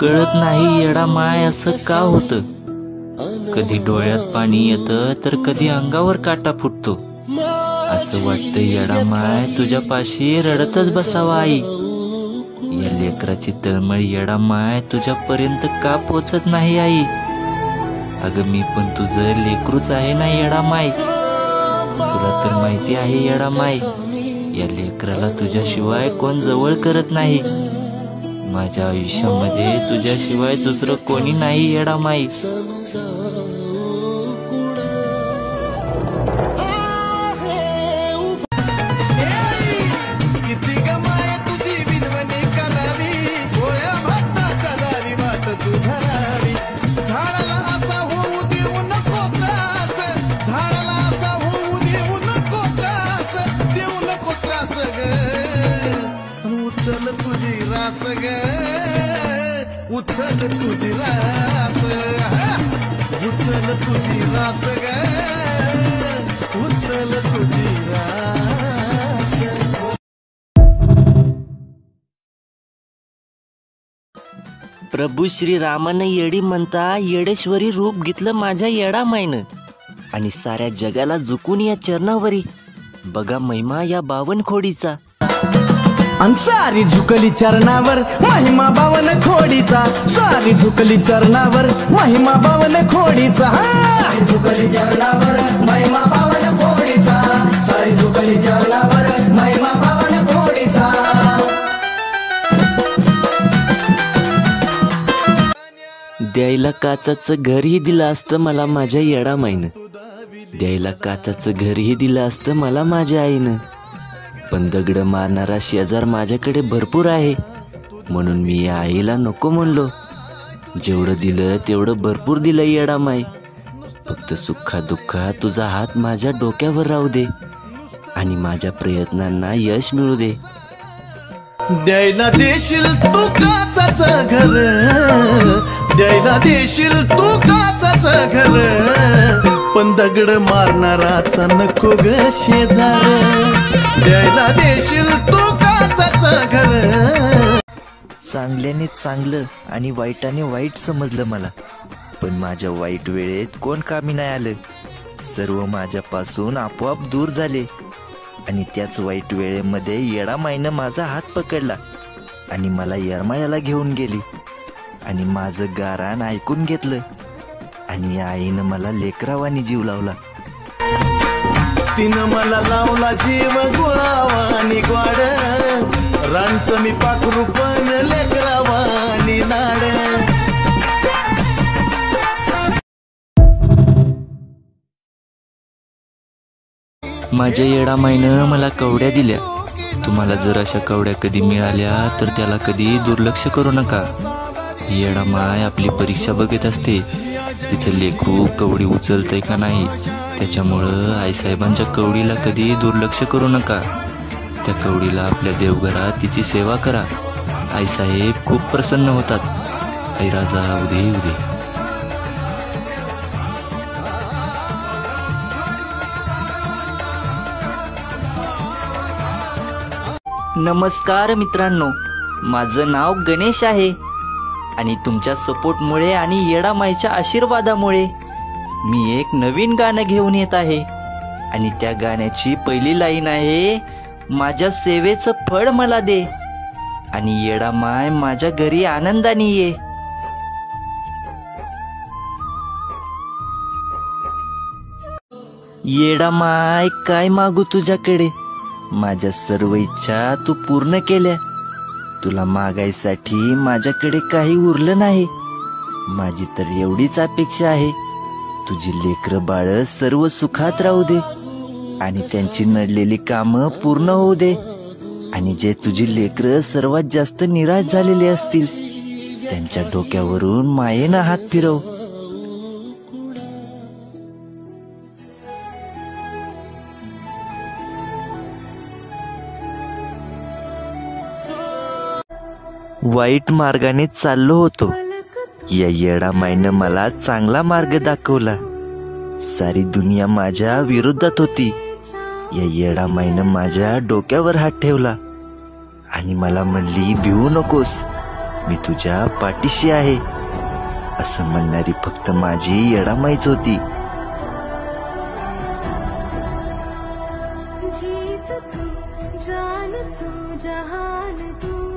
कळत नाही येडा माय असं का होतं. कधी डोळ्यात पाणी येतं तर कधी अंगावर काटा फुटतो. असं वाटतं येडा माय तुझ्यापाशी रडतच बसावा आई. या लेकराची तळमळ येडा माय तुझ्यापर्यंत का पोचत नाही आई. अगं मी पण तुझं लेकरूच आहे ना येडा माय. तुला तर माहिती आहे येडा माय, या लेकराला तुझ्याशिवाय कोण जवळ करत नाही. माझ्या आयुष्यामध्ये तुझ्याशिवाय दुसरं कोणी नाही येडा माई. उचल तुझी रास, उचल तुझी रास ग, उचल तुझी रास. प्रभू श्रीरामानं येडी म्हणता येडेश्वरी रूप घेतलं माझ्या येडा मायनं. आणि साऱ्या जगाला झुकून या चरणावरी बघा महिमा या बावन खोडीचा. सारी झुकली चरणावर महिमा बावन खोडीचा. सारी झुकली चरणावर महिमा बावन खोडीचा. सारी झुकली चरणावर महिमा बावन खोडीचा. सारी झुकली चरणावर महिमा बावन खोडीचा. द्यायला काचाचं घरही दिलं असतं मला माझ्या येडा माईनं. द्यायला काचाचं घरही दिलं असतं मला माझ्या आईनं. पण दगड मारणारा शेजार माझ्याकडे भरपूर आहे, म्हणून मी या आईला नको म्हणलो. जेवढं दिलं तेवढं भरपूर दिलं येडा माई. फक्त सुखा दुःखात तुझा हात माझ्या डोक्यावर राहू दे आणि माझ्या प्रयत्नांना यश मिळू दे. द्यायला देशील तू काचाचं घर, द्यायला देशील तू काचाचं घर, पण दगड मारणाराचा नको ग शेजार. द्यायला देशील तू काचाचं घर. चांगल्याने चांगलं आणि वाईटाने वाईट समजलं मला, पण माझ्या वाईट वेळेत कोण कामी नाही आलं. सर्व माझ्यापासून आपोआप दूर झाले. आणि त्याच वाईट वेळेमध्ये येडा माईनं माझा हात पकडला आणि मला येरमाळ्याला घेऊन गेली आणि माझं गाराण ऐकून घेतलं. आणि या आईनं मला लेकरावानी जीव लावला. तिनं मला लावला जीव गुळावानी ग्वाड, रांचं मी पाखरू पण लेकरावानी नाड. माझ्या येडा माईनं मला कवड्या दिल्या. तुम्हाला जर अशा कवड्या कधी मिळाल्या तर त्याला कधी दुर्लक्ष करू नका. येडा माय आपली परीक्षा बघत असते, तिचं लेकरू कवडी उचलतंय का नाही. त्याच्यामुळं आईसाहेबांच्या कवडीला कधी दुर्लक्ष करू नका. त्या कवडीला आपल्या देवघरात तिची सेवा करा. आईसाहेब खूप प्रसन्न होतात. आई राजा उदे उदे. नमस्कार मित्रांनो, माझं नाव गणेश आहे आणि तुमच्या सपोर्टमुळे आणि येडामाईच्या आशीर्वादामुळे मी एक नवीन गाणं घेऊन येत आहे. आणि त्या गाण्याची पहिली लाईन आहे, माझ्या सेवेचं फळ मला दे आणि येडामाय माझ्या घरी आनंदाने ये. येडामाय काय मागू तुझ्याकडे, माझ्या सर्व इच्छा तू पूर्ण केल्या. तुला मागायसाठी माझ्याकडे काही उरलं नाही. माझी तर एवढीच अपेक्षा आहे, तुझी लेकरं बाळ सर्व सुखात राहू दे आणि त्यांची नडलेली कामं पूर्ण होऊ दे. आणि जे तुझी लेकरं सर्वात जास्त निराश झालेले असतील त्यांच्या डोक्यावरून मायेनं हात फिरव. वाईट मार्गाने चाललो होतो, या येडा माईनं मला चांगला मार्ग दाखवला. सारी दुनिया माझ्या विरोधात होती, या येडा माईनं माझ्या डोक्यावर हात ठेवला आणि मला म्हणली भिवू नकोस, मी तुझ्या पाठीशी आहे असं म्हणणारी फक्त माझी येडामाईच होती. जीत तू जान तू जहान तू